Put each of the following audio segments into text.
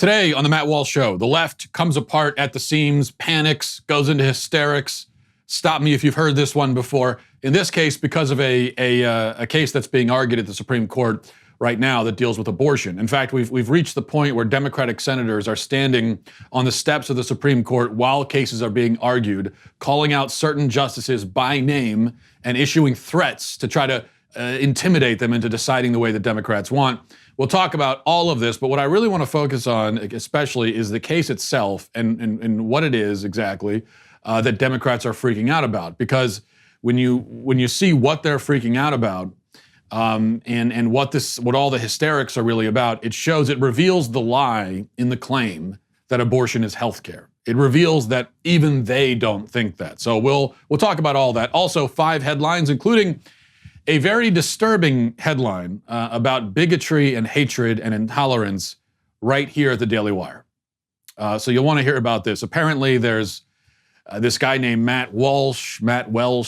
Today on the Matt Walsh Show, the left comes apart at the seams, panics, goes into hysterics. Stop me if you've heard this one before. In this case, because of a case that's being argued at the Supreme Court right now that deals with abortion. In fact, we've reached the point where Democratic senators are standing on the steps of the Supreme Court while cases are being argued, calling out certain justices by name and issuing threats to try to intimidate them into deciding the way the Democrats want. We'll talk about all of this, but what I really want to focus on especially is the case itself and what it is exactly that Democrats are freaking out about. Because when you see what they're freaking out about and what all the hysterics are really about, it reveals the lie in the claim that abortion is healthcare. It reveals that even they don't think that. So we'll talk about all that. Also, 5 headlines, including a very disturbing headline about bigotry and hatred and intolerance right here at the Daily Wire. So you'll want to hear about this. Apparently there's this guy named Matt Walsh,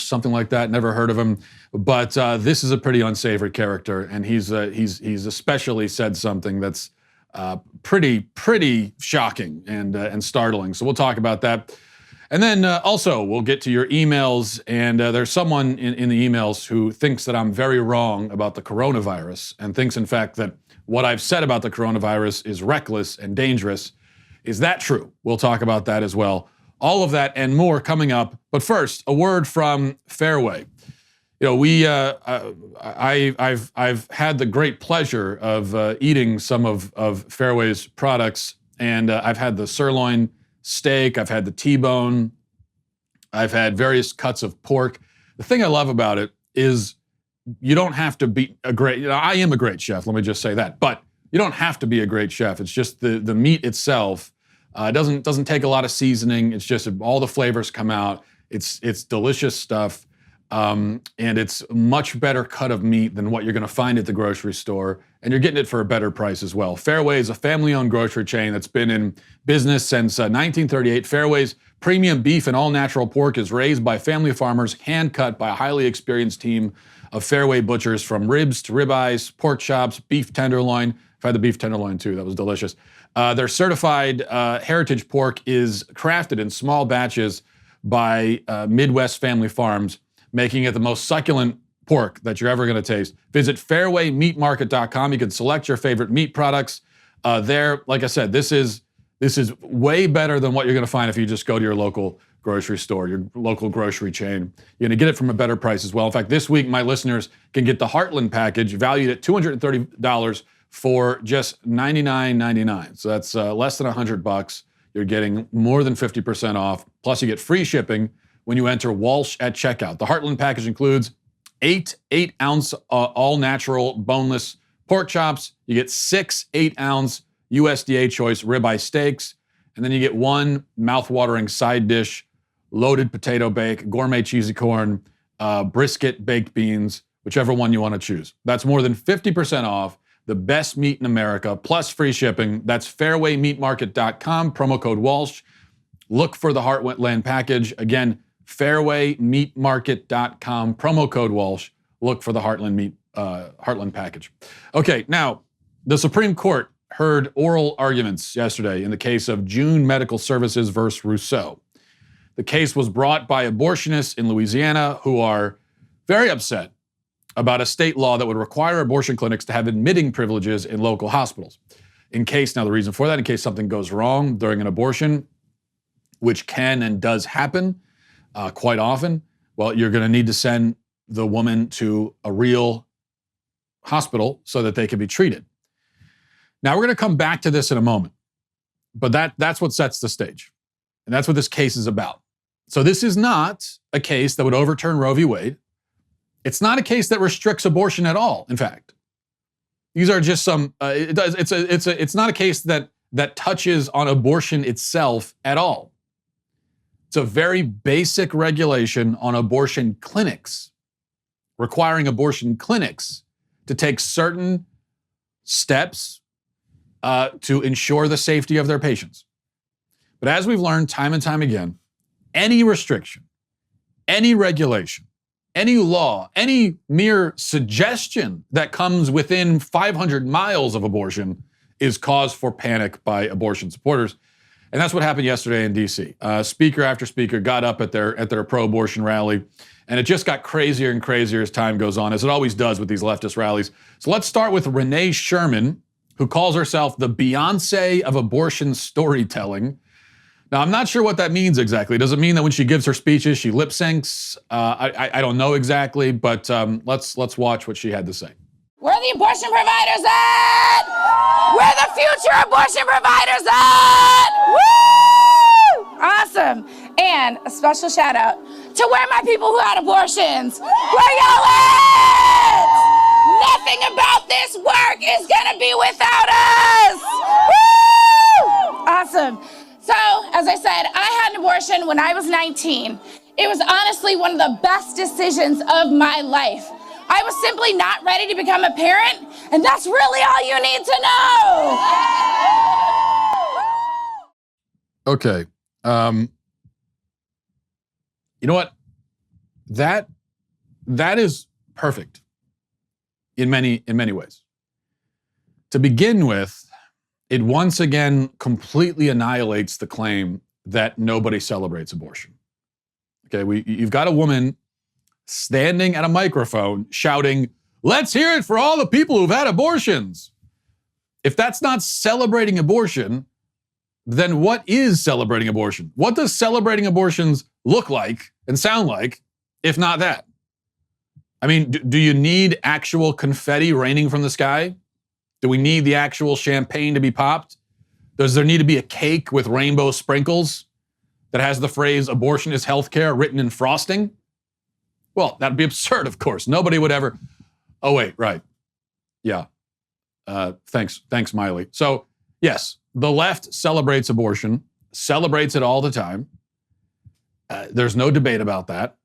something like that. Never heard of him. But this is a pretty unsavory character, and he's especially said something that's pretty shocking and startling. So we'll talk about that. And then also, we'll get to your emails, and there's someone in the emails who thinks that I'm very wrong about the coronavirus and thinks, in fact, that what I've said about the coronavirus is reckless and dangerous. Is that true? We'll talk about that as well. All of that and more coming up. But first, a word from Fairway. You know, I've had the great pleasure of eating some of Fairway's products, and I've had the sirloin steak, I've had the T-bone, I've had various cuts of pork. The thing I love about it is you don't have to be I am a great chef, let me just say that, but you don't have to be a great chef. It's just the meat itself doesn't take a lot of seasoning. It's just all the flavors come out. It's delicious stuff, and it's a much better cut of meat than what you're gonna find at the grocery store, and you're getting it for a better price as well. Fairway is a family-owned grocery chain that's been in business since 1938. Fairway's premium beef and all-natural pork is raised by family farmers, hand-cut by a highly experienced team of Fairway butchers, from ribs to ribeyes, pork chops, beef tenderloin. I've had the beef tenderloin too, that was delicious. Their certified heritage pork is crafted in small batches by Midwest family farms, making it the most succulent pork that you're ever going to taste. Visit fairwaymeatmarket.com. You can select your favorite meat products there. Like I said, this is way better than what you're going to find if you just go to your local grocery store, your local grocery chain. You're going to get it from a better price as well. In fact, this week, my listeners can get the Heartland package valued at $230 for just $99.99. So that's less than $100. You're getting more than 50% off. Plus, you get free shipping when you enter Walsh at checkout. The Heartland package includes 8 8-ounce all-natural boneless pork chops. You get 6 8-ounce USDA choice ribeye steaks. And then you get 1 mouth-watering side dish, loaded potato bake, gourmet cheesy corn, brisket baked beans, whichever one you want to choose. That's more than 50% off. The best meat in America, plus free shipping. That's fairwaymeatmarket.com, promo code Walsh. Look for the Heartland package. Again, fairwaymeatmarket.com, promo code Walsh. Look for the Heartland package. Okay, now, the Supreme Court heard oral arguments yesterday in the case of June Medical Services versus Rousseau. The case was brought by abortionists in Louisiana who are very upset about a state law that would require abortion clinics to have admitting privileges in local hospitals. Now the reason for that, in case something goes wrong during an abortion, which can and does happen quite often, well, you're going to need to send the woman to a real hospital so that they can be treated. Now, we're going to come back to this in a moment, but that's what sets the stage, and that's what this case is about. So this is not a case that would overturn Roe v. Wade. It's not a case that restricts abortion at all, in fact. These are just some, it's not a case that touches on abortion itself at all. It's a very basic regulation on abortion clinics, requiring abortion clinics to take certain steps to ensure the safety of their patients. But as we've learned time and time again, any restriction, any regulation, any law, any mere suggestion that comes within 500 miles of abortion is cause for panic by abortion supporters. And that's what happened yesterday in D.C. Speaker after speaker got up at their pro-abortion rally, and it just got crazier and crazier as time goes on, as it always does with these leftist rallies. So let's start with Renee Sherman, who calls herself the Beyonce of abortion storytelling. Now, I'm not sure what that means exactly. Does it mean that when she gives her speeches, she lip syncs? I don't know exactly, but let's watch what she had to say. Where are the abortion providers at? Where are the future abortion providers at? Woo! Awesome. And a special shout out to where my people who had abortions. Where y'all at? Nothing about this work is gonna be without us. Woo! Awesome. So, as I said, I had an abortion when I was 19. It was honestly one of the best decisions of my life. I was simply not ready to become a parent, and that's really all you need to know. Okay. You know what? That is perfect in many ways. To begin with, it once again completely annihilates the claim that nobody celebrates abortion. Okay, you've got a woman standing at a microphone shouting, "Let's hear it for all the people who've had abortions." If that's not celebrating abortion, then what is celebrating abortion? What does celebrating abortions look like and sound like, if not that? I mean, do you need actual confetti raining from the sky? Do we need the actual champagne to be popped? Does there need to be a cake with rainbow sprinkles that has the phrase "abortion is healthcare" written in frosting? Well, that'd be absurd, of course. Nobody would ever. Oh, wait, right. Yeah. Thanks, Miley. So, yes, the left celebrates abortion, celebrates it all the time. There's no debate about that.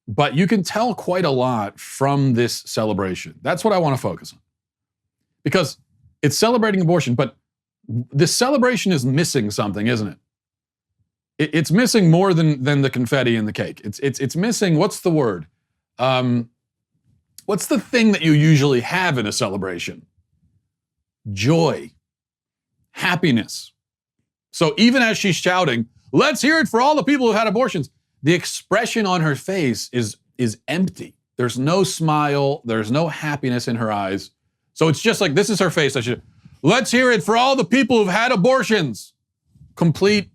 But you can tell quite a lot from this celebration. That's what I want to focus on. Because it's celebrating abortion, but this celebration is missing something, isn't it? It's missing more than the confetti and the cake. It's missing, what's the word? What's the thing that you usually have in a celebration? Joy, happiness. So even as she's shouting, "Let's hear it for all the people who've had abortions," the expression on her face is empty. There's no smile, there's no happiness in her eyes. So it's just like, this is her face. "Let's hear it for all the people who've had abortions." Complete,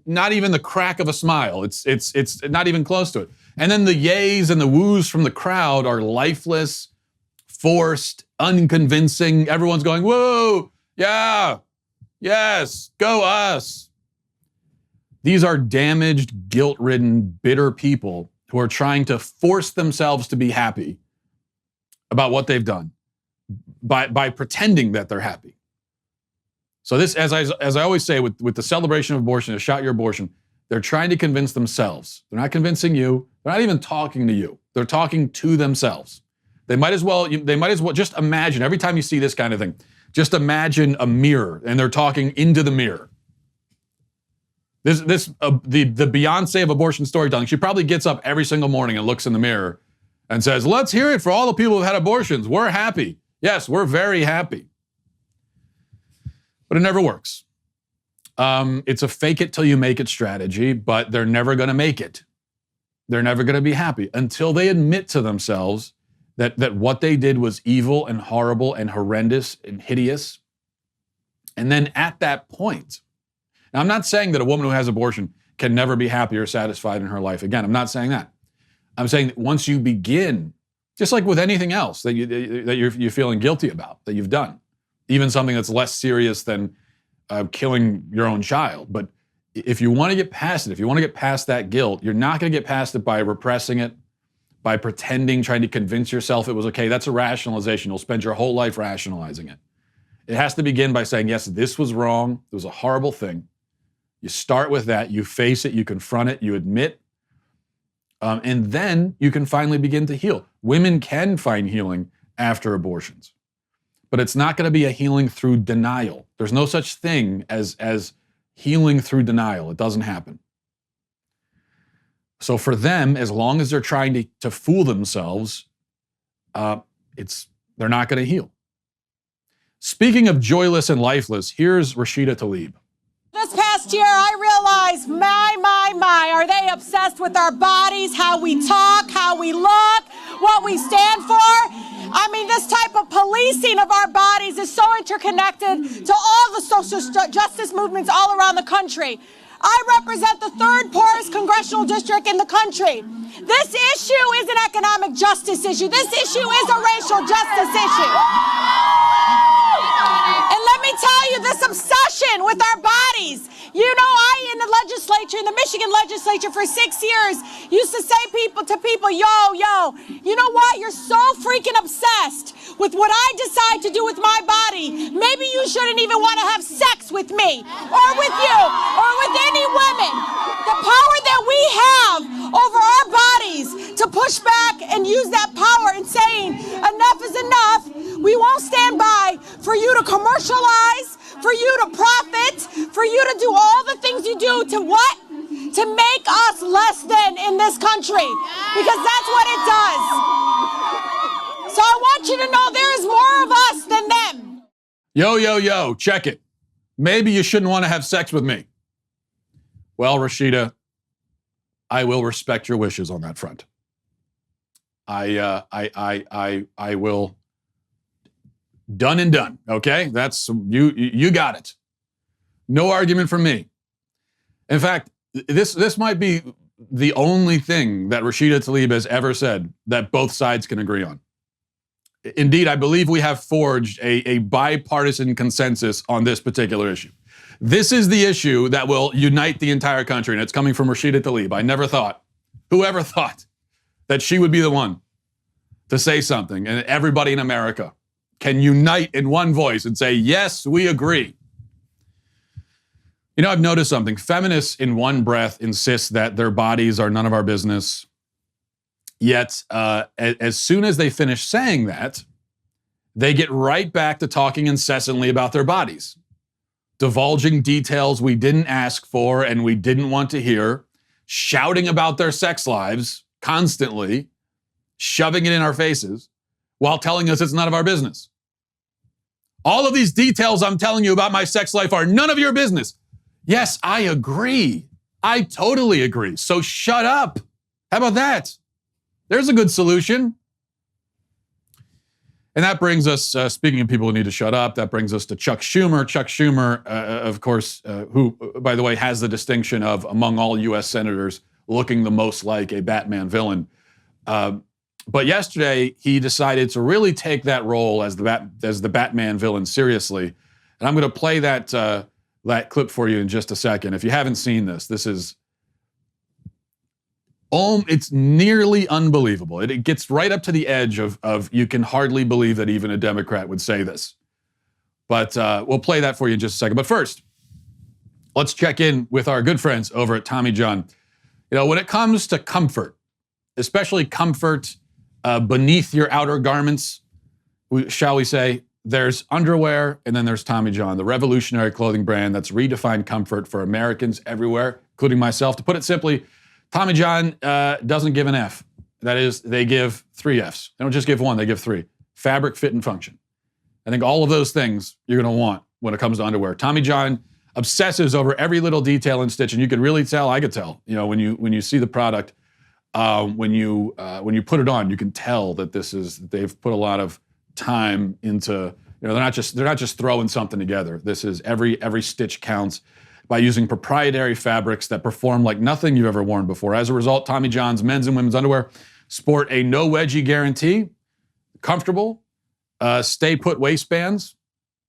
not even the crack of a smile. It's not even close to it. And then the yays and the woos from the crowd are lifeless, forced, unconvincing. Everyone's going, "Whoa, yeah, yes, go us." These are damaged, guilt-ridden, bitter people who are trying to force themselves to be happy about what they've done by pretending that they're happy. So this, as I always say, with the celebration of abortion, to shout your abortion, they're trying to convince themselves. They're not convincing you. They're not even talking to you. They're talking to themselves. They might as well just imagine, every time you see this kind of thing, just imagine a mirror and they're talking into the mirror. The Beyonce of abortion storytelling, she probably gets up every single morning and looks in the mirror and says, "Let's hear it for all the people who've had abortions. We're happy. Yes, we're very happy." But it never works. It's a fake it till you make it strategy, but they're never going to make it. They're never going to be happy until they admit to themselves that what they did was evil and horrible and horrendous and hideous. And then at that point, now I'm not saying that a woman who has abortion can never be happy or satisfied in her life again. I'm not saying that. I'm saying that once you begin, just like with anything else that you're feeling guilty about, that you've done, even something that's less serious than killing your own child. But if you want to get past it, if you want to get past that guilt, you're not going to get past it by repressing it, by pretending, trying to convince yourself it was okay. That's a rationalization. You'll spend your whole life rationalizing it. It has to begin by saying, yes, this was wrong. It was a horrible thing. You start with that. You face it. You confront it. You admit. And then you can finally begin to heal. Women can find healing after abortions. But it's not going to be a healing through denial. There's no such thing as healing through denial. It doesn't happen. So for them, as long as they're trying to fool themselves, they're not going to heal. Speaking of joyless and lifeless, here's Rashida Tlaib. This past year, I realized, are they obsessed with our bodies, how we talk, how we look, what we stand for? I mean, this type of policing of our bodies is so interconnected to all the social justice movements all around the country. I represent the third poorest congressional district in the country. This issue is an economic justice issue. This issue is a racial justice issue. And let me tell you, this obsession with our bodies. You know, in the legislature, in the Michigan legislature for 6 years, used to say to people, yo, you know what? You're so freaking obsessed with what I decide to do with my body. Maybe you shouldn't even want to have sex with me or with you or with any women. The power that we have over our bodies to push back and use that power in saying enough is enough. We won't stand by for you to commercialize, for you to profit, for you to do all the things you do to what? To make us less than in this country. Because that's what it does. So I want you to know there is more of us than them. Yo, check it. Maybe you shouldn't want to have sex with me. Well, Rashida, I will respect your wishes on that front. I will. Done and done. Okay, that's you got it. No argument from me. In fact, this might be the only thing that Rashida Tlaib has ever said that both sides can agree on. Indeed, I believe we have forged a bipartisan consensus on this particular issue. This is the issue that will unite the entire country, and it's coming from Rashida Tlaib. I never thought, whoever thought, that she would be the one to say something, and everybody in America can unite in one voice and say, yes, we agree. You know, I've noticed something. Feminists in one breath insist that their bodies are none of our business. Yet, as soon as they finish saying that, they get right back to talking incessantly about their bodies, divulging details we didn't ask for and we didn't want to hear, shouting about their sex lives constantly, shoving it in our faces, while telling us it's none of our business. All of these details I'm telling you about my sex life are none of your business. Yes, I agree. I totally agree. So shut up. How about that? There's a good solution. And that brings us, speaking of people who need to shut up, that brings us to Chuck Schumer. Chuck Schumer, of course, who, by the way, has the distinction of, among all U.S. senators, looking the most like a Batman villain. But yesterday, he decided to really take that role as the Batman villain seriously. And I'm going to play that clip for you in just a second. If you haven't seen this, it's nearly unbelievable. It gets right up to the edge of you can hardly believe that even a Democrat would say this. But we'll play that for you in just a second. But first, let's check in with our good friends over at Tommy John. You know, when it comes to comfort, especially comfort beneath your outer garments, shall we say, there's underwear and then there's Tommy John, the revolutionary clothing brand that's redefined comfort for Americans everywhere, including myself. To put it simply, Tommy John doesn't give an F. That is, they give 3 Fs. They don't just give 1, they give 3. Fabric, fit, and function. I think all of those things you're going to want when it comes to underwear. Tommy John obsesses over every little detail and stitch, and you could really tell, I could tell, you know, when you see the product, when you put it on, you can tell that they've put a lot of time into, you know, they're not just throwing something together. This is every stitch counts by using proprietary fabrics that perform like nothing you've ever worn before. As a result, Tommy John's men's and women's underwear sport a no wedgie guarantee, comfortable, stay put waistbands,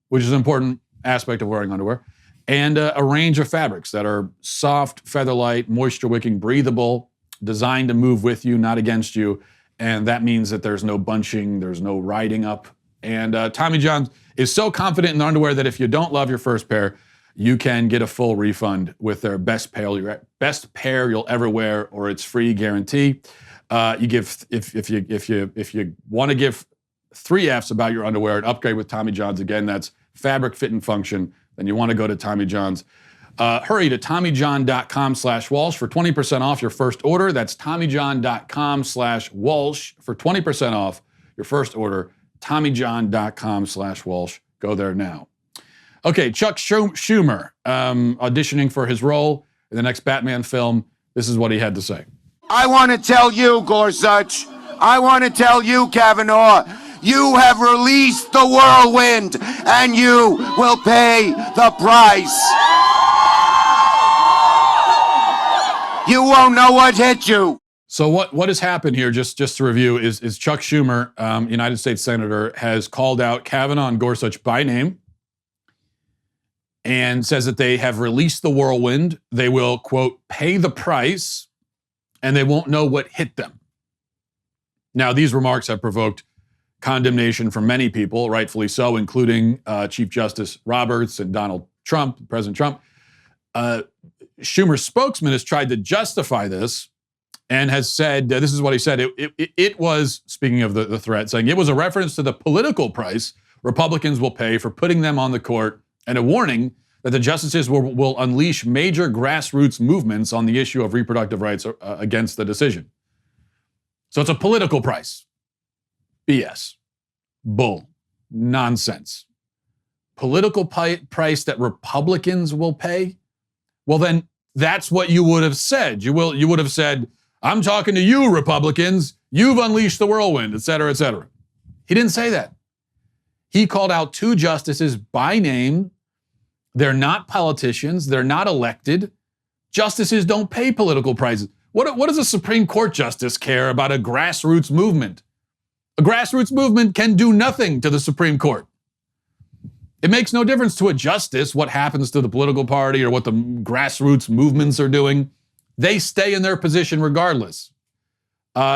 which is an important aspect of wearing underwear, and a range of fabrics that are soft, feather-light, moisture-wicking, breathable, designed to move with you, not against you. And that means that there's no bunching, there's no riding up. And Tommy John is so confident in the underwear that if you don't love your first pair, you can get a full refund with their best pair you'll ever wear, or its free guarantee. You give if you want to give 3 Fs about your underwear and upgrade with Tommy John's, again, that's fabric, fit, and function, then you want to go to Tommy John's. Hurry to TommyJohn.com/Walsh for 20% off your first order. That's TommyJohn.com/Walsh for 20% off your first order. TommyJohn.com/Walsh. go there now. Okay, Chuck Schumer, auditioning for his role in the next Batman film. This is what he had to say. I want to tell you, Gorsuch, I want to tell you, Kavanaugh, you have released the whirlwind, and you will pay the price. You won't know what hit you. So what has happened here, just to review, is Chuck Schumer, United States Senator, has called out Kavanaugh and Gorsuch by name and says that they have released the whirlwind. They will, quote, pay the price, and they won't know what hit them. Now, these remarks have provoked condemnation from many people, rightfully so, including Chief Justice Roberts and Donald Trump, President Trump. Schumer's spokesman has tried to justify this and has said, this is what he said, it was, speaking of the threat, saying it was a reference to the political price Republicans will pay for putting them on the court, and a warning that the justices will unleash major grassroots movements on the issue of reproductive rights against the decision. So it's a political price. BS. Bull. Nonsense. Political price that Republicans will pay? Well, then that's what you would have said. You would have said, I'm talking to you, Republicans. You've unleashed the whirlwind, et cetera, et cetera. He didn't say that. He called out two justices by name. They're not politicians. They're not elected. Justices don't pay political prices. What does a Supreme Court justice care about a grassroots movement? A grassroots movement can do nothing to the Supreme Court. It makes no difference to a justice what happens to the political party or what the grassroots movements are doing. They stay in their position regardless.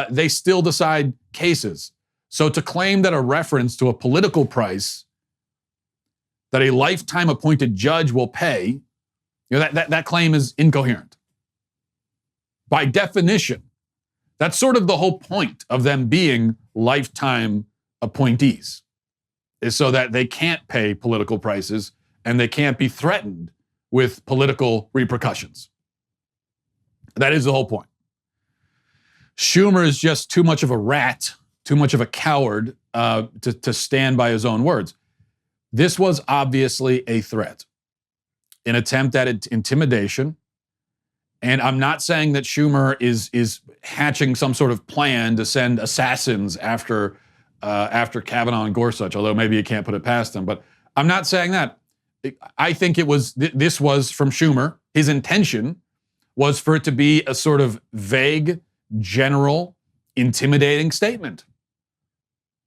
They still decide cases. So to claim that a reference to a political price that a lifetime appointed judge will pay, that claim is incoherent. By definition, that's sort of the whole point of them being lifetime appointees, is so that they can't pay political prices and they can't be threatened with political repercussions. That is the whole point. Schumer is just too much of a rat, too much of a coward to stand by his own words. This was obviously a threat, an attempt at intimidation. And I'm not saying that Schumer is hatching some sort of plan to send assassins after Kavanaugh and Gorsuch, although maybe you can't put it past them. But I'm not saying that. I think this was from Schumer. His intention was for it to be a sort of vague, general, intimidating statement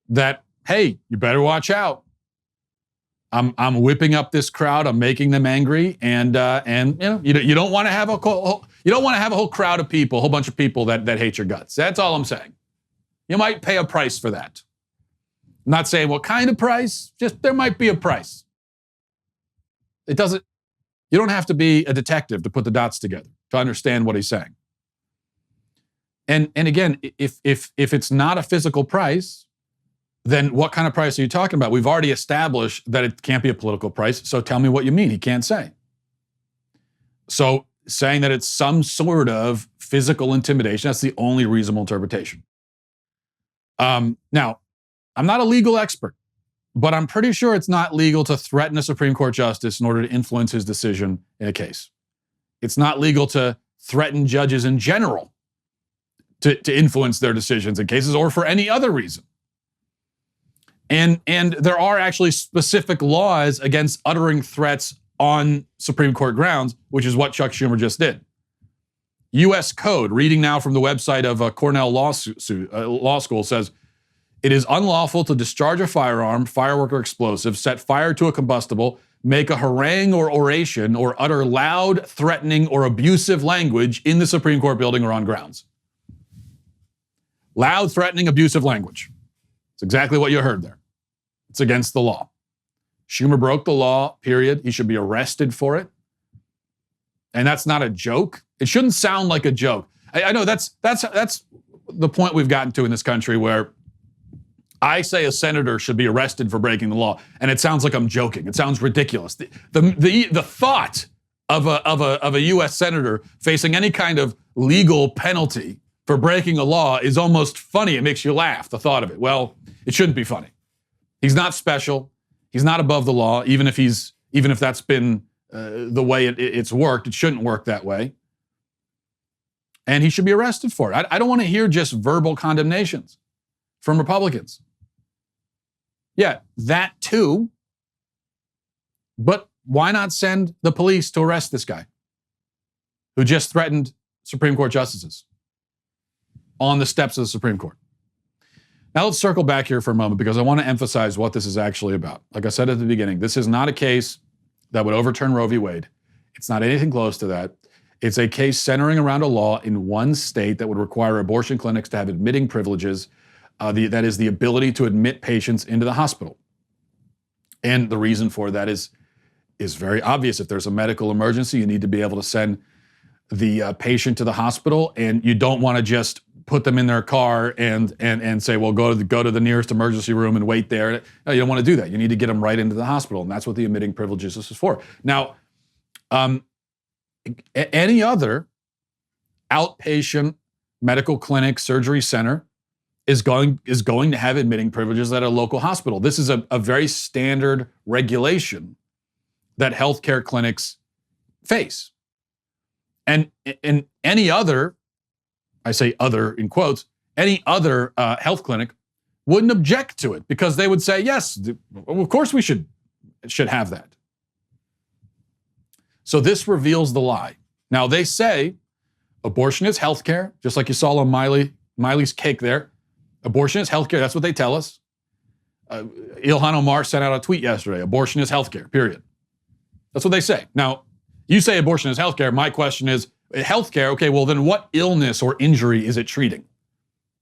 that, hey, you better watch out. I'm whipping up this crowd. I'm making them angry, and you don't want to have a whole crowd of people, a whole bunch of people that hate your guts. That's all I'm saying. You might pay a price for that. I'm not saying what kind of price. Just there might be a price. You don't have to be a detective to put the dots together to understand what he's saying. And again, if it's not a physical price, then what kind of price are you talking about? We've already established that it can't be a political price, so tell me what you mean. He can't say. So saying that it's some sort of physical intimidation, that's the only reasonable interpretation. Now, I'm not a legal expert, but I'm pretty sure it's not legal to threaten a Supreme Court justice in order to influence his decision in a case. It's not legal to threaten judges in general to influence their decisions in cases or for any other reason. And there are actually specific laws against uttering threats on Supreme Court grounds, which is what Chuck Schumer just did. U.S. Code, reading now from the website of Cornell Law School, says, it is unlawful to discharge a firearm, firework, or explosive, set fire to a combustible, make a harangue or oration, or utter loud, threatening, or abusive language in the Supreme Court building or on grounds. Loud, threatening, abusive language. It's exactly what you heard there. It's against the law. Schumer broke the law, period. He should be arrested for it. And that's not a joke. It shouldn't sound like a joke. I know that's the point we've gotten to in this country, where I say a senator should be arrested for breaking the law, and it sounds like I'm joking. It sounds ridiculous. The thought of a U.S. senator facing any kind of legal penalty for breaking a law is almost funny. It makes you laugh, the thought of it. Well, it shouldn't be funny. He's not special. He's not above the law, even if that's been the way it's worked. It shouldn't work that way. And he should be arrested for it. I don't want to hear just verbal condemnations from Republicans. Yeah, that too. But why not send the police to arrest this guy who just threatened Supreme Court justices on the steps of the Supreme Court? Now let's circle back here for a moment because I want to emphasize what this is actually about. Like I said at the beginning, this is not a case that would overturn Roe v. Wade. It's not anything close to that. It's a case centering around a law in one state that would require abortion clinics to have admitting privileges. That is the ability to admit patients into the hospital. And the reason for that is very obvious. If there's a medical emergency, you need to be able to send the patient to the hospital, and you don't want to just put them in their car and say, well, go to the nearest emergency room and wait there. No, you don't want to do that. You need to get them right into the hospital, and that's what the admitting privileges is for. Now, any other outpatient medical clinic, surgery center is going to have admitting privileges at a local hospital. This is a very standard regulation that healthcare clinics face. And any other, I say other in quotes, any other health clinic wouldn't object to it because they would say, yes, of course we should have that. So this reveals the lie. Now they say abortion is healthcare, just like you saw on Miley's cake there. Abortion is healthcare. That's what they tell us. Ilhan Omar sent out a tweet yesterday. Abortion is healthcare, period. That's what they say. Now, you say abortion is healthcare. My question is, healthcare, okay, well then what illness or injury is it treating?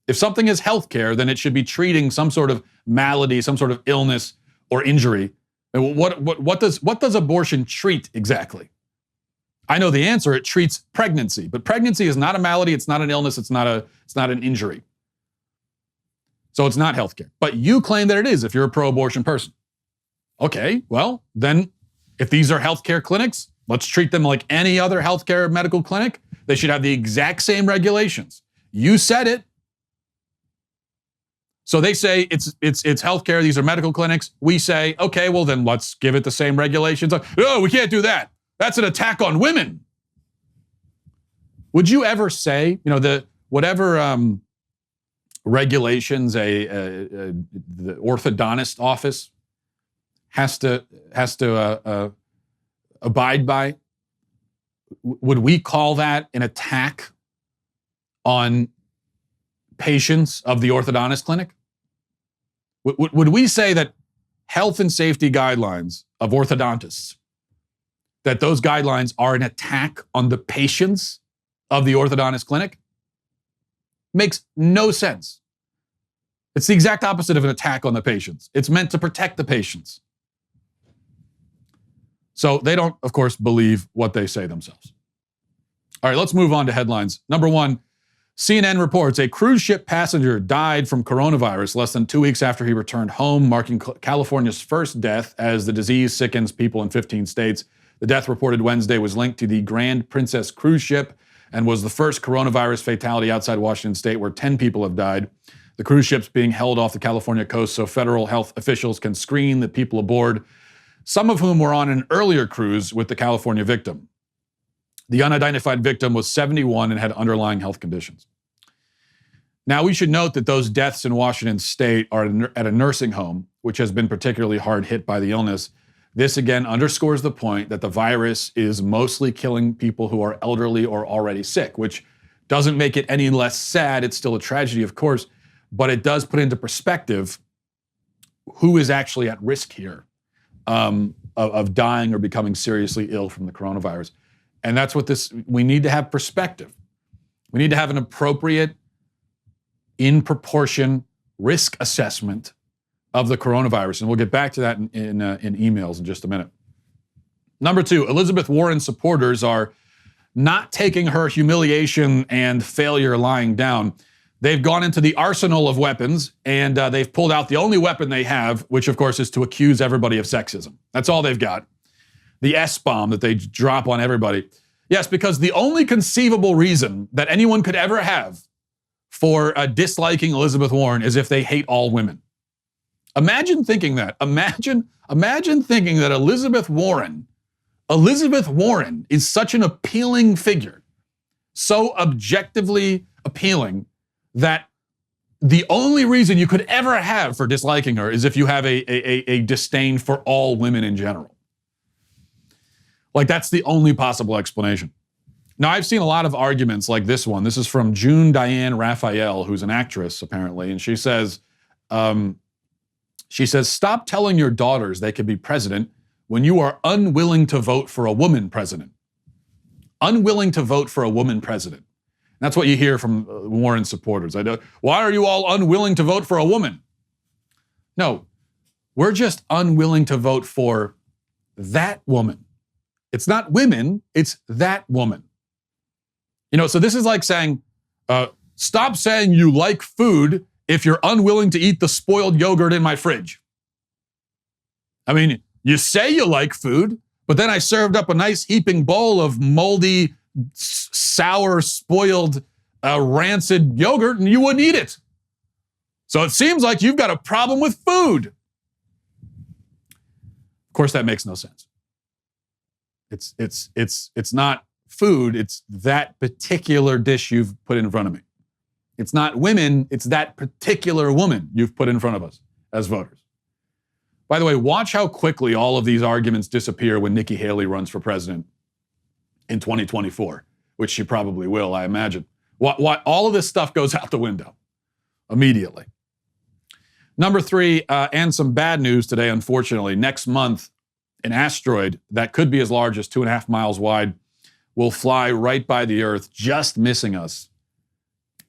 If something is healthcare, then it should be treating some sort of malady, some sort of illness or injury. What does abortion treat exactly? I know the answer. It treats pregnancy, but pregnancy is not a malady. It's not an illness. It's not an injury. So it's not healthcare. But you claim that it is if you're a pro-abortion person. Okay, well, then if these are healthcare clinics, let's treat them like any other healthcare medical clinic. They should have the exact same regulations. You said it. So they say it's healthcare. These are medical clinics. We say, okay, well then let's give it the same regulations. Oh, we can't do that. That's an attack on women. Would you ever say, whatever regulations the orthodontist office has to abide by? Would we call that an attack on patients of the orthodontist clinic? Would we say that health and safety guidelines of orthodontists, that those guidelines are an attack on the patients of the orthodontist clinic? Makes no sense. It's the exact opposite of an attack on the patients. It's meant to protect the patients. So they don't, of course, believe what they say themselves. All right, let's move on to headlines. Number one, CNN reports a cruise ship passenger died from coronavirus less than 2 weeks after he returned home, marking California's first death as the disease sickens people in 15 states. The death reported Wednesday was linked to the Grand Princess cruise ship and was the first coronavirus fatality outside Washington state, where 10 people have died. The cruise ship's being held off the California coast so federal health officials can screen the people aboard, some of whom were on an earlier cruise with the California victim. The unidentified victim was 71 and had underlying health conditions. Now, we should note that those deaths in Washington state are at a nursing home, which has been particularly hard hit by the illness. This again underscores the point that the virus is mostly killing people who are elderly or already sick, which doesn't make it any less sad. It's still a tragedy, of course, but it does put into perspective who is actually at risk here of dying or becoming seriously ill from the coronavirus. And that's what we need to have perspective. We need to have an appropriate, in proportion risk assessment of the coronavirus. And we'll get back to that in emails in just a minute. Number two, Elizabeth Warren supporters are not taking her humiliation and failure lying down. They've gone into the arsenal of weapons, and they've pulled out the only weapon they have, which of course is to accuse everybody of sexism. That's all they've got. The S-bomb that they drop on everybody. Yes, because the only conceivable reason that anyone could ever have for disliking Elizabeth Warren is if they hate all women. Imagine thinking that. Imagine thinking that Elizabeth Warren is such an appealing figure, so objectively appealing that the only reason you could ever have for disliking her is if you have a disdain for all women in general. Like, that's the only possible explanation. Now, I've seen a lot of arguments like this one. This is from June Diane Raphael, who's an actress, apparently, and she says, stop telling your daughters they can be president when you are unwilling to vote for a woman president. Unwilling to vote for a woman president. That's what you hear from Warren supporters. Why are you all unwilling to vote for a woman? No, we're just unwilling to vote for that woman. It's not women, it's that woman. You know, so this is like saying, stop saying you like food if you're unwilling to eat the spoiled yogurt in my fridge. I mean, you say you like food, but then I served up a nice heaping bowl of moldy, sour, spoiled, rancid yogurt, and you wouldn't eat it. So it seems like you've got a problem with food. Of course, that makes no sense. It's not food, it's that particular dish you've put in front of me. It's not women, it's that particular woman you've put in front of us as voters. By the way, watch how quickly all of these arguments disappear when Nikki Haley runs for president in 2024, which she probably will, I imagine. All of this stuff goes out the window immediately. Number 3, and some bad news today, unfortunately. Next month, an asteroid that could be as large as 2.5 miles wide will fly right by the Earth, just missing us.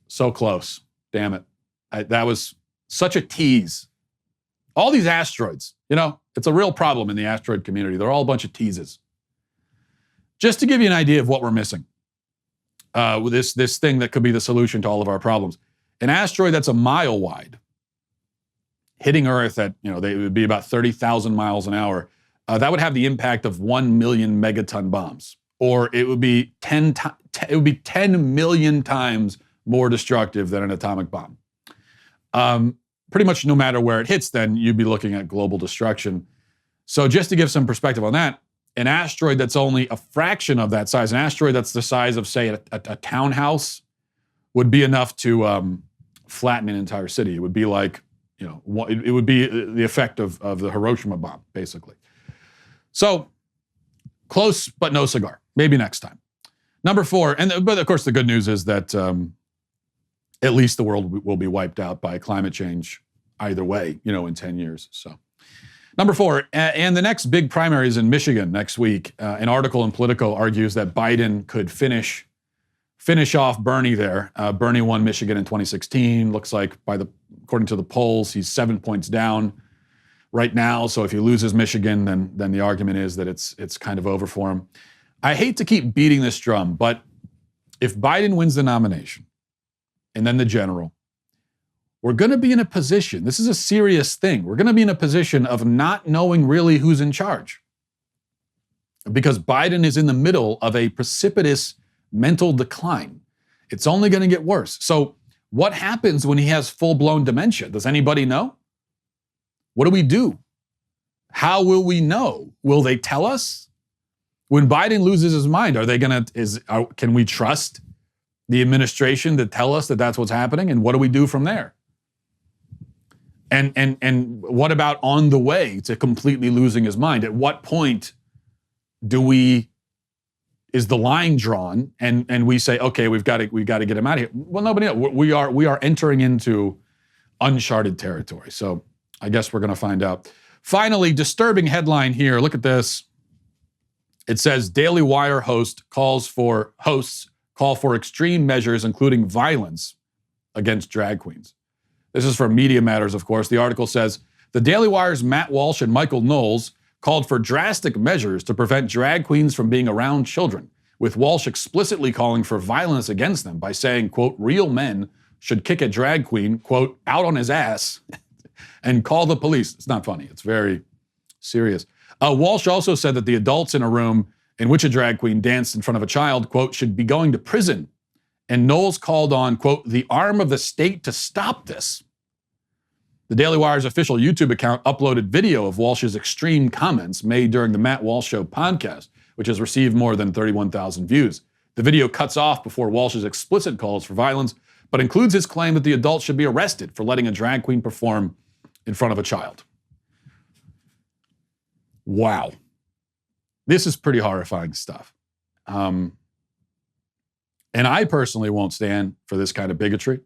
So close. Damn it. That was such a tease. All these asteroids, you know, it's a real problem in the asteroid community. They're all a bunch of teases. Just to give you an idea of what we're missing, with this thing that could be the solution to all of our problems. An asteroid that's a mile wide, hitting Earth at, you know, it would be about 30,000 miles an hour. That would have the impact of 1 million megaton bombs, or it would be 10 million times more destructive than an atomic bomb. Pretty much no matter where it hits, then you'd be looking at global destruction. So just to give some perspective on that, an asteroid that's only a fraction of that size, an asteroid that's the size of, say, a townhouse, would be enough to flatten an entire city. It would be like, you know, it would be the effect of the Hiroshima bomb, basically. So close, but no cigar. Maybe next time. Number 4, but of course the good news is that at least the world will be wiped out by climate change either way, you know, in 10 years. So, number 4, and the next big primary is in Michigan next week. An article in Politico argues that Biden could finish off Bernie there. Bernie won Michigan in 2016. Looks like according to the polls, he's 7 points down right now. So if he loses Michigan, then the argument is that it's kind of over for him. I hate to keep beating this drum, but if Biden wins the nomination and then the general, we're going to be in a position, this is a serious thing, we're going to be in a position of not knowing really who's in charge. Because Biden is in the middle of a precipitous mental decline. It's only going to get worse. So what happens when he has full-blown dementia? Does anybody know? What do we do? How will we know? Will they tell us? When Biden loses his mind, can we trust the administration to tell us that that's what's happening? And what do we do from there? And what about on the way to completely losing his mind? At what point is the line drawn and we say, okay, we've got to get him out of here? Well, nobody knows. We are entering into uncharted territory. So I guess we're going to find out. Finally, disturbing headline here. Look at this. It says Daily Wire hosts call for extreme measures, including violence against drag queens. This is from Media Matters, of course. The article says, the Daily Wire's Matt Walsh and Michael Knowles called for drastic measures to prevent drag queens from being around children, with Walsh explicitly calling for violence against them by saying, quote, real men should kick a drag queen, quote, out on his ass and call the police. It's not funny. It's very serious. Walsh also said that the adults in a room in which a drag queen danced in front of a child, quote, should be going to prison. And Knowles called on, quote, the arm of the state to stop this. The Daily Wire's official YouTube account uploaded video of Walsh's extreme comments made during the Matt Walsh Show podcast, which has received more than 31,000 views. The video cuts off before Walsh's explicit calls for violence, but includes his claim that the adult should be arrested for letting a drag queen perform in front of a child. Wow. This is pretty horrifying stuff. And I personally won't stand for this kind of bigotry.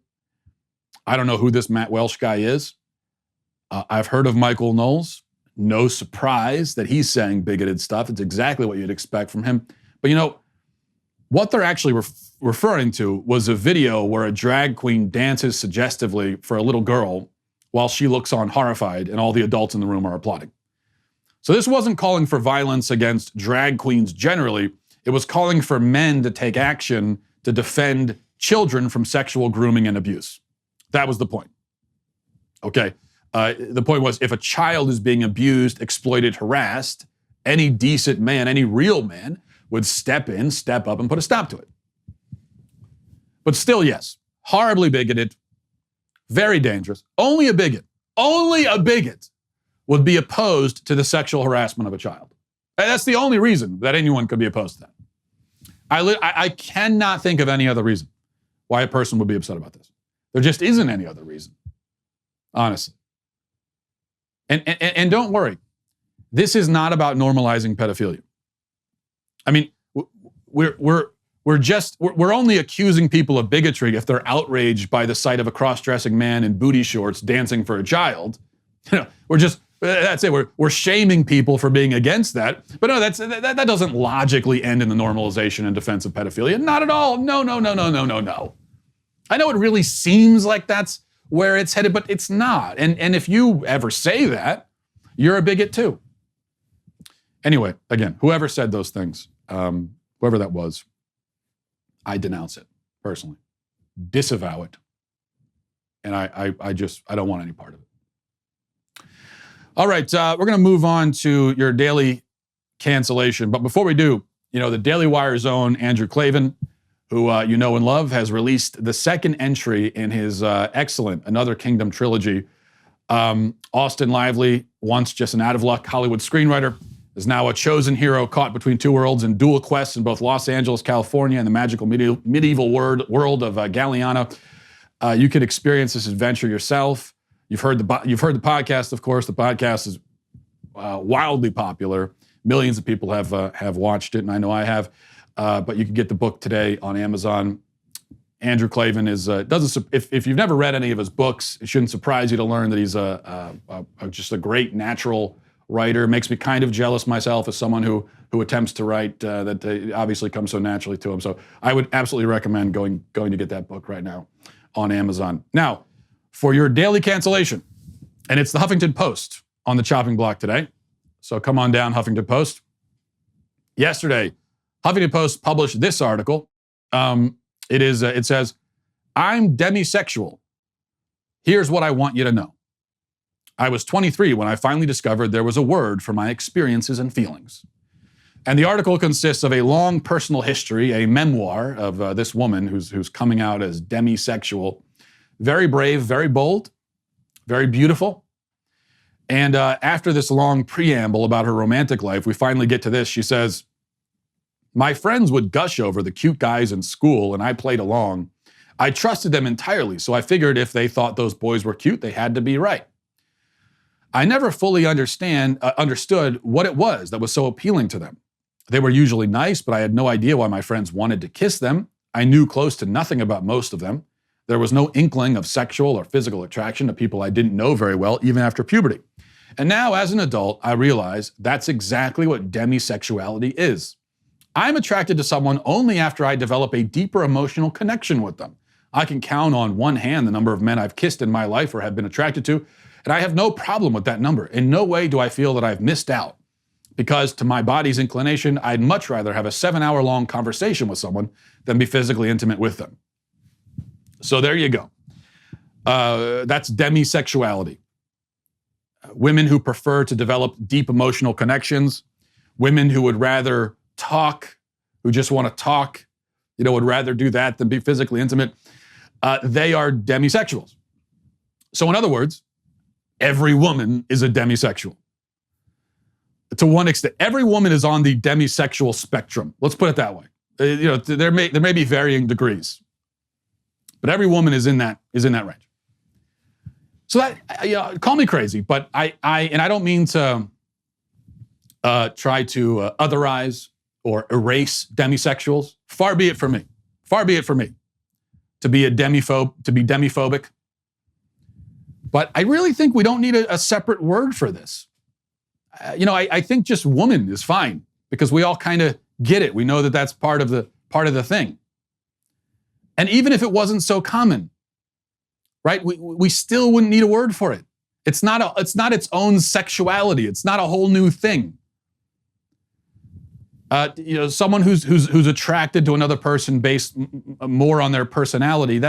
I don't know who this Matt Walsh guy is. I've heard of Michael Knowles. No surprise that he's saying bigoted stuff. It's exactly what you'd expect from him. But you know, what they're actually referring to was a video where a drag queen dances suggestively for a little girl while she looks on horrified and all the adults in the room are applauding. So this wasn't calling for violence against drag queens generally. It was calling for men to take action to defend children from sexual grooming and abuse. That was the point. Okay. The point was, if a child is being abused, exploited, harassed, any decent man, any real man would step in, step up, and put a stop to it. But still, yes, horribly bigoted, very dangerous. Only a bigot would be opposed to the sexual harassment of a child. And that's the only reason that anyone could be opposed to that. I cannot think of any other reason why a person would be upset about this. There just isn't any other reason, honestly. And don't worry, this is not about normalizing pedophilia. I mean, we're only accusing people of bigotry if they're outraged by the sight of a cross-dressing man in booty shorts dancing for a child. You know, that's it. We're shaming people for being against that. But no, that doesn't logically end in the normalization and defense of pedophilia. Not at all. No. I know it really seems like that's where it's headed, but it's not. And if you ever say that, you're a bigot too. Anyway, again, whoever said those things, whoever that was, I denounce it personally, disavow it, and I don't want any part of it. All right, we're going to move on to your daily cancellation, but before we do, you know, the Daily Wire's own Andrew Klavan, who you know and love, has released the second entry in his excellent Another Kingdom trilogy. Austin Lively, once just an out-of-luck Hollywood screenwriter, is now a chosen hero caught between two worlds in dual quests in both Los Angeles, California, and the magical medieval world of Galliana. You can experience this adventure yourself. You've heard the podcast, of course. The podcast is wildly popular. Millions of people have watched it, and I know I have. But you can get the book today on Amazon. Andrew Klavan is if you've never read any of his books, it shouldn't surprise you to learn that he's just a great natural writer. It makes me kind of jealous myself as someone who attempts to write that obviously comes so naturally to him. So I would absolutely recommend going to get that book right now on Amazon. Now, for your daily cancellation, and it's the Huffington Post on the chopping block today. So come on down, Huffington Post. Yesterday, Huffington Post published this article. It says, "I'm demisexual. Here's what I want you to know. I was 23 when I finally discovered there was a word for my experiences and feelings." And the article consists of a long personal history, a memoir of this woman who's coming out as demisexual. Very brave, very bold, very beautiful. And after this long preamble about her romantic life, we finally get to this. She says, "My friends would gush over the cute guys in school, and I played along. I trusted them entirely, so I figured if they thought those boys were cute, they had to be right. I never fully understood what it was that was so appealing to them. They were usually nice, but I had no idea why my friends wanted to kiss them. I knew close to nothing about most of them. There was no inkling of sexual or physical attraction to people I didn't know very well, even after puberty. And now, as an adult, I realize that's exactly what demisexuality is. I'm attracted to someone only after I develop a deeper emotional connection with them. I can count on one hand the number of men I've kissed in my life or have been attracted to, and I have no problem with that number. In no way do I feel that I've missed out, because to my body's inclination, I'd much rather have a 7-hour-long conversation with someone than be physically intimate with them." So there you go. That's demisexuality. Women who prefer to develop deep emotional connections, women who would rather talk, who just want to talk, would rather do that than be physically intimate. They are demisexuals. So in other words, every woman is a demisexual. To one extent, every woman is on the demisexual spectrum. Let's put it that way. There may be varying degrees, but every woman is in that range. So that, call me crazy, but I don't mean to try to otherize or erase demisexuals. Far be it from me. Far be it from me to be demiphobic. But I really think we don't need a separate word for this. I think just woman is fine because we all kind of get it. We know that that's part of the thing. And even if it wasn't so common, right? We still wouldn't need a word for it. It's not its own sexuality. It's not a whole new thing. Someone who's attracted to another person based more on their personality.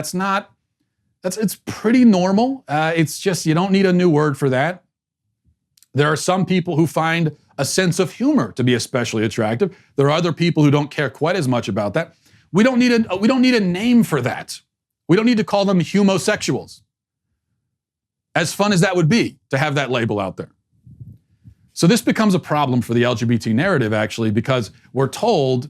It's pretty normal. It's just you don't need a new word for that. There are some people who find a sense of humor to be especially attractive. There are other people who don't care quite as much about that. We don't need a name for that. We don't need to call them homosexuals. As fun as that would be to have that label out there. So this becomes a problem for the LGBT narrative, actually, because we're told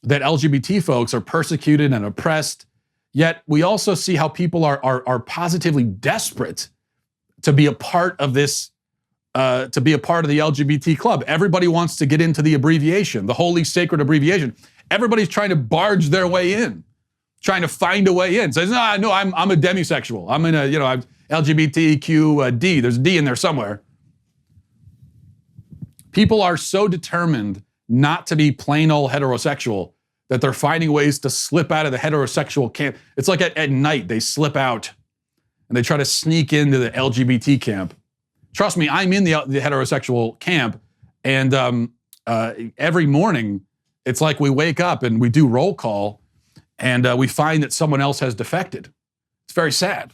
that LGBT folks are persecuted and oppressed, yet we also see how people are positively desperate to be a part of this, to be a part of the LGBT club. Everybody wants to get into the abbreviation, the holy sacred abbreviation. Everybody's trying to barge their way in, trying to find a way in. Says, no, I'm a demisexual. I'm in I'm LGBTQD. There's a D in there somewhere. People are so determined not to be plain old heterosexual that they're finding ways to slip out of the heterosexual camp. It's like at night, they slip out and they try to sneak into the LGBT camp. Trust me, I'm in the heterosexual camp, and every morning, it's like we wake up and we do roll call, and we find that someone else has defected. It's very sad.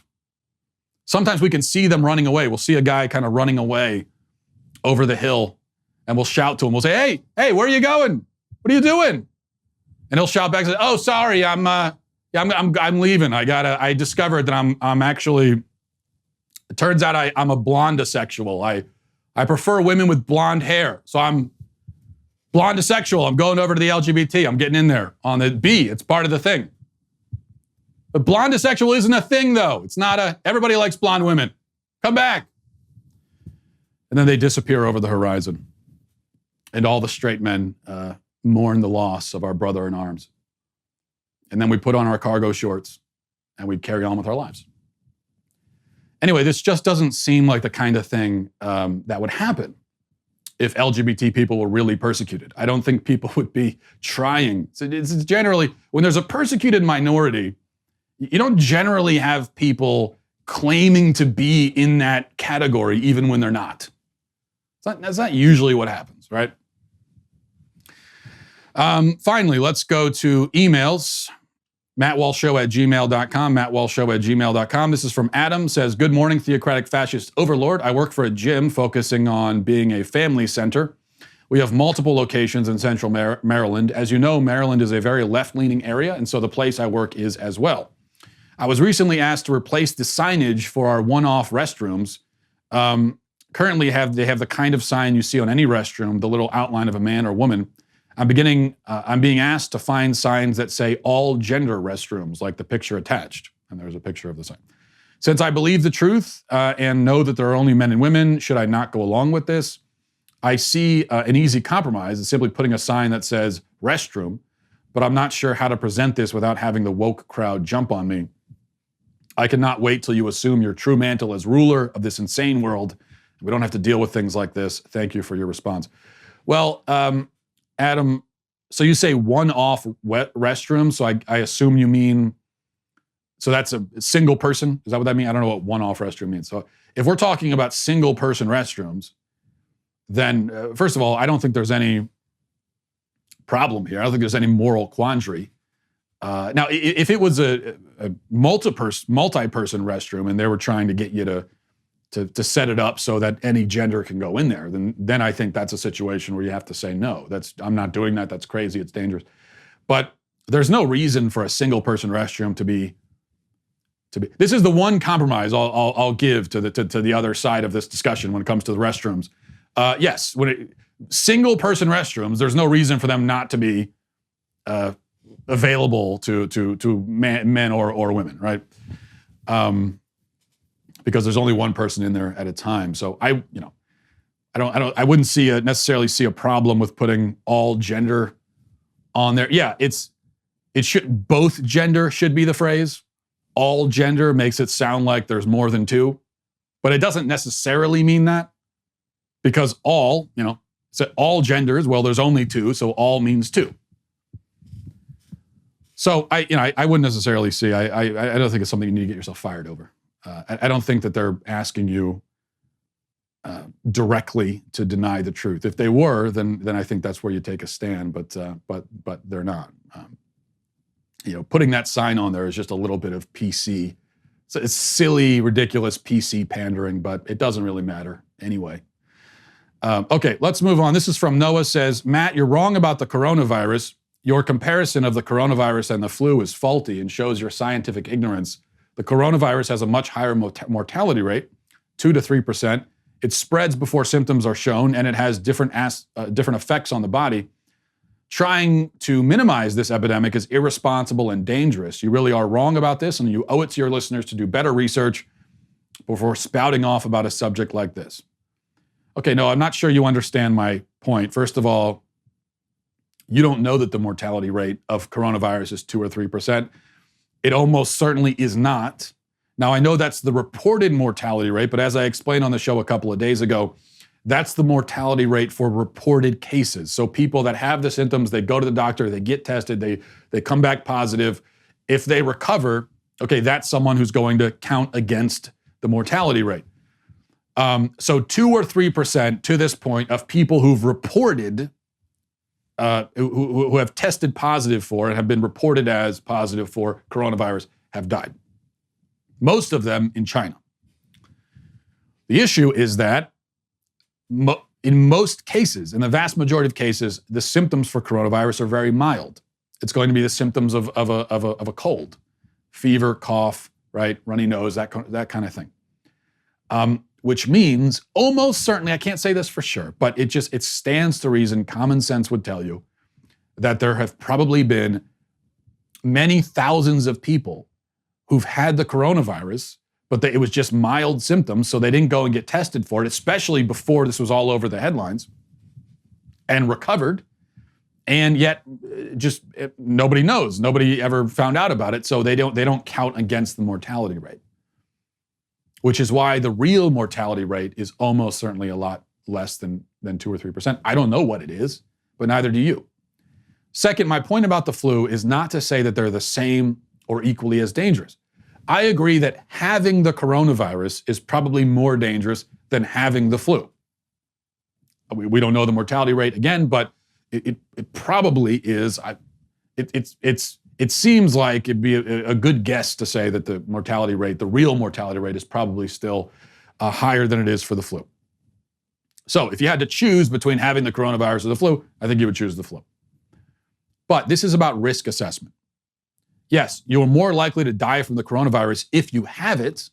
Sometimes we can see them running away. We'll see a guy kind of running away over the hill, and we'll shout to him. We'll say, hey, where are you going? What are you doing? And he'll shout back and say, oh, sorry, I'm leaving. I discovered that I'm actually, it turns out I'm a blondisexual. I prefer women with blonde hair. So I'm blondisexual. I'm going over to the LGBT. I'm getting in there on the B. It's part of the thing. But blondisexual isn't a thing, though. It's not everybody likes blonde women. Come back. And then they disappear over the horizon. And all the straight men mourn the loss of our brother in arms. And then we put on our cargo shorts and we'd carry on with our lives. Anyway, this just doesn't seem like the kind of thing that would happen if LGBT people were really persecuted. I don't think people would be trying. So it's generally, when there's a persecuted minority, you don't generally have people claiming to be in that category even when they're not. That's not usually what happens, right? Finally, let's go to emails. MattWalshShow@gmail.com, MattWalshShow@gmail.com. This is from Adam, says, good morning, theocratic fascist overlord. I work for a gym focusing on being a family center. We have multiple locations in central Maryland. As you know, Maryland is a very left-leaning area, and so the place I work is as well. I was recently asked to replace the signage for our one-off restrooms. Currently, they have the kind of sign you see on any restroom, the little outline of a man or woman. I'm being asked to find signs that say all gender restrooms, like the picture attached. And there's a picture of the sign. Since I believe the truth and know that there are only men and women, should I not go along with this? I see an easy compromise is simply putting a sign that says restroom, but I'm not sure how to present this without having the woke crowd jump on me. I cannot wait till you assume your true mantle as ruler of this insane world. We don't have to deal with things like this. Thank you for your response. Well, Adam, so you say one-off restroom, so I assume you mean, so that's a single person? Is that what that means? I don't know what one-off restroom means. So if we're talking about single-person restrooms, then first of all, I don't think there's any problem here. I don't think there's any moral quandary. Now, if it was a multi-person restroom and they were trying to get you to set it up so that any gender can go in there, then I think that's a situation where you have to say no. I'm not doing that. That's crazy. It's dangerous. But there's no reason for a single person restroom to to be. This is the one compromise I'll give to the other side of this discussion when it comes to the restrooms. Yes, single person restrooms, there's no reason for them not to be available to men or women, right? Because there's only one person in there at a time. So I wouldn't necessarily see a problem with putting all gender on there. Yeah, both gender should be the phrase. All gender makes it sound like there's more than two, but it doesn't necessarily mean that, because all genders, well, there's only two, so all means two. So I wouldn't necessarily see. I don't think it's something you need to get yourself fired over. I don't think that they're asking you directly to deny the truth. If they were, then I think that's where you take a stand. But they're not. Putting that sign on there is just a little bit of PC. So it's silly, ridiculous PC pandering, but it doesn't really matter anyway. Okay, let's move on. This is from Noah. Says, Matt, you're wrong about the coronavirus. Your comparison of the coronavirus and the flu is faulty and shows your scientific ignorance. The coronavirus has a much higher mortality rate, 2 to 3%. It spreads before symptoms are shown, and it has different effects on the body. Trying to minimize this epidemic is irresponsible and dangerous. You really are wrong about this, and you owe it to your listeners to do better research before spouting off about a subject like this. Okay, no, I'm not sure you understand my point. First of all, you don't know that the mortality rate of coronavirus is 2 or 3%. It almost certainly is not. Now, I know that's the reported mortality rate, but as I explained on the show a couple of days ago, that's the mortality rate for reported cases. So people that have the symptoms, they go to the doctor, they get tested, they come back positive. If they recover, okay, that's someone who's going to count against the mortality rate. So 2 or 3% to this point of people who've reported, who have tested positive for and have been reported as positive for coronavirus have died. Most of them in China. The issue is that in most cases, in the vast majority of cases, the symptoms for coronavirus are very mild. It's going to be the symptoms of a cold, fever, cough, right, runny nose, that kind of thing. Which means almost certainly, I can't say this for sure, but it stands to reason, common sense would tell you that there have probably been many thousands of people who've had the coronavirus, but it was just mild symptoms, so they didn't go and get tested for it, especially before this was all over the headlines, and recovered, and yet nobody knows. Nobody ever found out about it, so they don't count against the mortality rate. Which is why the real mortality rate is almost certainly a lot less than 2 or 3%. I don't know what it is, but neither do you. Second, my point about the flu is not to say that they're the same or equally as dangerous. I agree that having the coronavirus is probably more dangerous than having the flu. We don't know the mortality rate again, but it probably is. It seems like it'd be a good guess to say that the mortality rate, the real mortality rate, is probably still higher than it is for the flu. So if you had to choose between having the coronavirus or the flu, I think you would choose the flu. But this is about risk assessment. Yes, you're more likely to die from the coronavirus if you have it,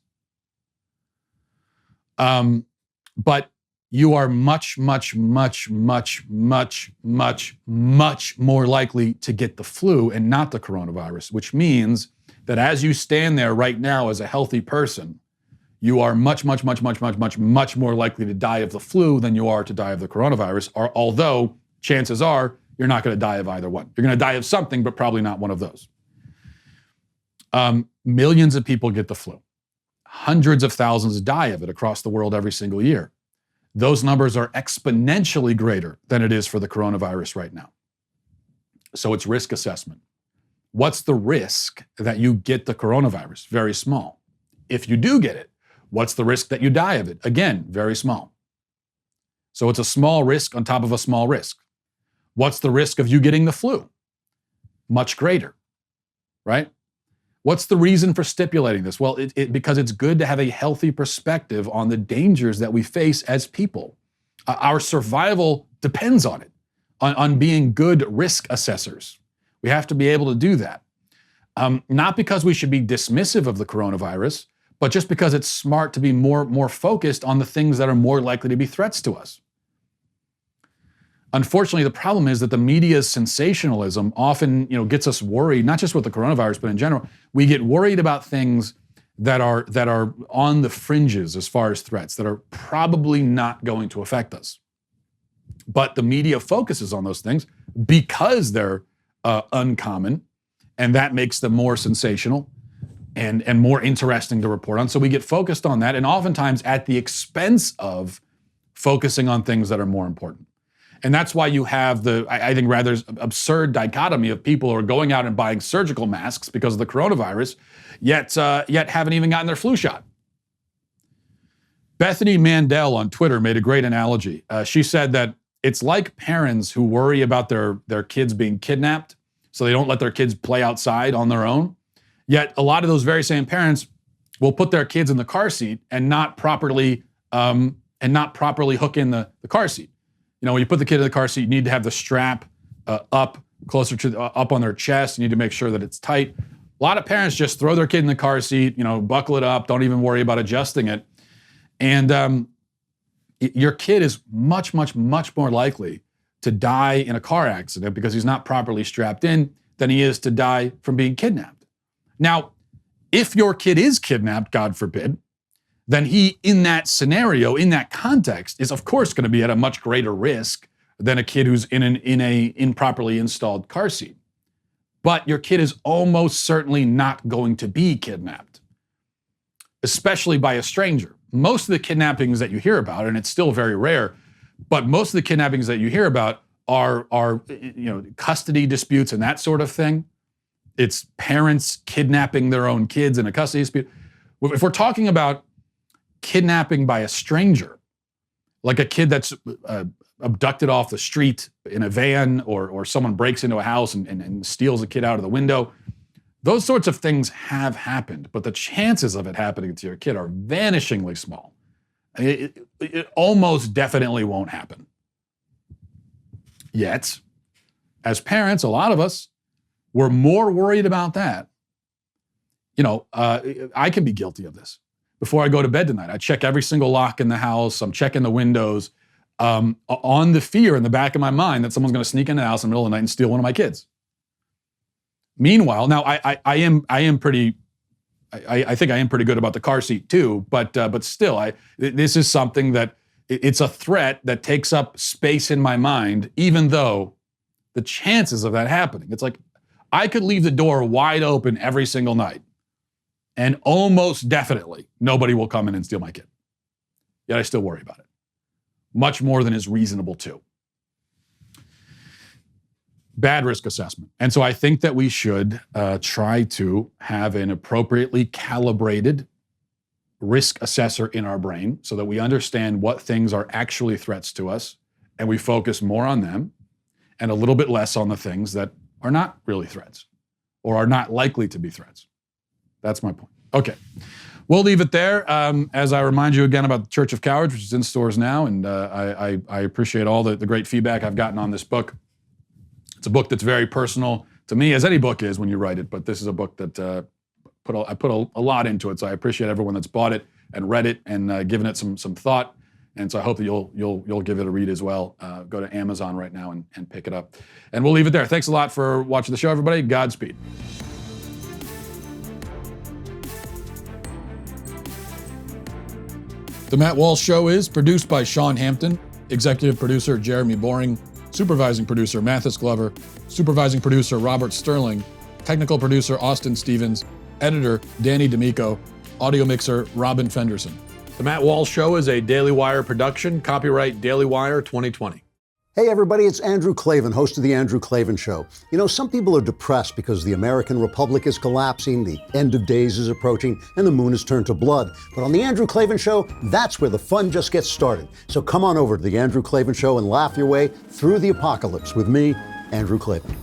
but you are much, much, much, much, much, much, much more likely to get the flu and not the coronavirus, which means that as you stand there right now as a healthy person, you are much, much, much, much, much, much, much more likely to die of the flu than you are to die of the coronavirus, although chances are you're not going to die of either one. You're going to die of something, but probably not one of those. Millions of people get the flu. Hundreds of thousands die of it across the world every single year. Those numbers are exponentially greater than it is for the coronavirus right now. So it's risk assessment. What's the risk that you get the coronavirus? Very small. If you do get it, what's the risk that you die of it? Again, very small. So it's a small risk on top of a small risk. What's the risk of you getting the flu? Much greater, right? What's the reason for stipulating this? Well, because it's good to have a healthy perspective on the dangers that we face as people. Our survival depends on it, on being good risk assessors. We have to be able to do that. Not because we should be dismissive of the coronavirus, but just because it's smart to be more focused on the things that are more likely to be threats to us. Unfortunately, the problem is that the media's sensationalism often, gets us worried, not just with the coronavirus, but in general. We get worried about things that are on the fringes as far as threats, that are probably not going to affect us. But the media focuses on those things because they're uncommon, and that makes them more sensational and more interesting to report on. So we get focused on that, and oftentimes at the expense of focusing on things that are more important. And that's why you have I think, rather absurd dichotomy of people who are going out and buying surgical masks because of the coronavirus, yet haven't even gotten their flu shot. Bethany Mandel on Twitter made a great analogy. She said that it's like parents who worry about their kids being kidnapped, so they don't let their kids play outside on their own. Yet a lot of those very same parents will put their kids in the car seat and not properly hook in the car seat. When you put the kid in the car seat, you need to have the strap up closer to up on their chest. You need to make sure that it's tight. A lot of parents just throw their kid in the car seat, buckle it up, don't even worry about adjusting it. And your kid is much, much, much more likely to die in a car accident because he's not properly strapped in than he is to die from being kidnapped. Now, if your kid is kidnapped, God forbid, then he, in that scenario, in that context, is of course going to be at a much greater risk than a kid who's in a improperly installed car seat. But your kid is almost certainly not going to be kidnapped, especially by a stranger. Most of the kidnappings that you hear about, and it's still very rare, but most of the kidnappings that you hear about are custody disputes and that sort of thing. It's parents kidnapping their own kids in a custody dispute. If we're talking about kidnapping by a stranger, like a kid that's abducted off the street in a van, or someone breaks into a house and steals a kid out of the window, those sorts of things have happened, but the chances of it happening to your kid are vanishingly small. It almost definitely won't happen. Yet, as parents, a lot of us, we're more worried about that. I can be guilty of this. Before I go to bed tonight, I check every single lock in the house. I'm checking the windows on the fear in the back of my mind that someone's going to sneak in the house in the middle of the night and steal one of my kids. Meanwhile, now I think I am pretty good about the car seat too, but still, this is something that it's a threat that takes up space in my mind, even though the chances of that happening, it's like I could leave the door wide open every single night, and almost definitely nobody will come in and steal my kid. Yet I still worry about it. Much more than is reasonable too. Bad risk assessment. And so I think that we should try to have an appropriately calibrated risk assessor in our brain so that we understand what things are actually threats to us, and we focus more on them and a little bit less on the things that are not really threats or are not likely to be threats. That's my point. Okay, we'll leave it there. As I remind you again about the Church of Cowards, which is in stores now, and I appreciate all the great feedback I've gotten on this book. It's a book that's very personal to me, as any book is when you write it, but this is a book that I put a lot into it, so I appreciate everyone that's bought it and read it and given it some thought. And so I hope that you'll give it a read as well. Go to Amazon right now and pick it up. And we'll leave it there. Thanks a lot for watching the show, everybody. Godspeed. The Matt Walsh Show is produced by Sean Hampton, executive producer Jeremy Boring, supervising producer Mathis Glover, supervising producer Robert Sterling, technical producer Austin Stevens, editor Danny D'Amico, audio mixer Robin Fenderson. The Matt Walsh Show is a Daily Wire production, copyright Daily Wire 2020. Hey everybody, it's Andrew Klavan, host of The Andrew Klavan Show. You know, some people are depressed because the American Republic is collapsing, the end of days is approaching, and the moon has turned to blood. But on The Andrew Klavan Show, that's where the fun just gets started. So come on over to The Andrew Klavan Show and laugh your way through the apocalypse with me, Andrew Klavan.